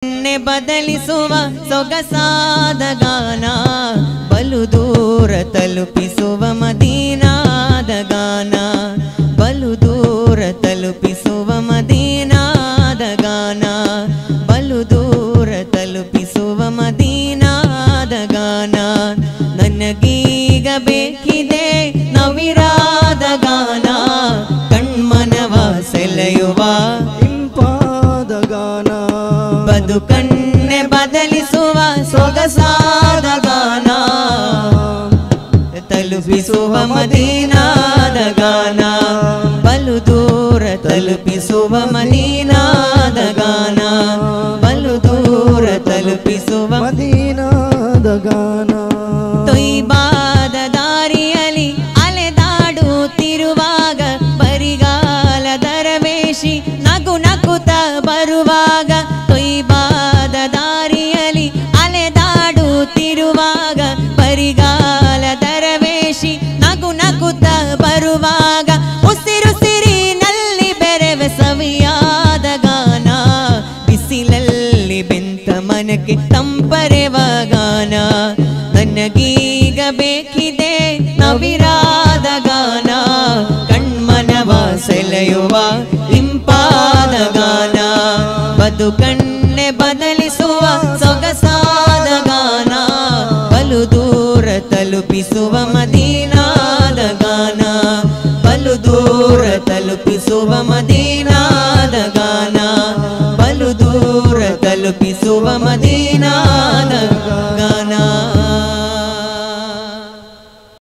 ಬದಲಿಸುವ ಸೊಗಸಾದ ಗಾನ ಬಲು ದೂರ ತಲುಪಿಸುವ ಮದೀನಾದ ಗಾನ ಬಲು ದೂರ ತಲುಪಿಸುವ ಮದೀನಾದ ಗಾನ ಬಲು ದೂರ ತಲುಪಿಸುವ ಮದೀನಾದ ಗಾನ ನನಗೀಗ ಬೇಕಿದೆ ನವಿರಾದ ಗಾನ ಕಣ್ಮನವ ಸೆಳೆಯುವ ಇಂಪಾದ ಗಾನ ಬದುಕನ್ನೆ ಬದಲಿಸುವ ಸೊಗಸಾದ ಗಾನ ತಲುಪಿಸುವ ಮದೀನಾದ ಗಾನ ಬಲು ದೂರ ತಲುಪಿಸುವ ಮದೀನಾದ ಗಾನ ಬಲು ದೂರ ತಲುಪಿಸುವ ಮದೀನಾದ ಗಾನ ತೊಯ್ಬಾದ ದಾರಿಯಲ್ಲಿ ಅಲೆದಾಡುತ್ತಿರುವಾಗ ಬರಿಗಾಲ ದರವೇಶಿ ನಗು ನಗುತ್ತ ಬರುವಾಗ ತೊಯ್ಬಾದ ದಾರಿಯಲ್ಲಿ ಅಲೆದಾಡುತ್ತಿರುವಾಗ ಬರಿಗಾಲ ದರವೇಶಿ ನಗು ನಗುತ್ತ ಬರುವಾಗ ಉಸಿರುಸಿರಿನಲ್ಲಿ ಬೆರೆವ ಸವಿಯಾದ ಗಾನ ಬಿಸಿಲಲ್ಲಿ ಬೆಂತ ಮನಕ್ಕೆ ತಂಪರೆವ ಗಾನ ನನಗೀಗ ಬೇಕಿದೆ ನವಿರಾದ ಗಾನ ಕಣ್ಮನವ ಸೆಳೆಯುವ ಇಂಪಾದ ಗಾನ ಬದುಕನ್ನೆ ಬದಲಿಸುವ ಸೊಗಸಾದ ಗಾನ ಬಲು ದೂರ ತಲುಪಿಸುವ ಮದೀನಾದ ಗಾನ ಬಲು ದೂರ ತಲುಪಿಸುವ ಮದೀನಾದ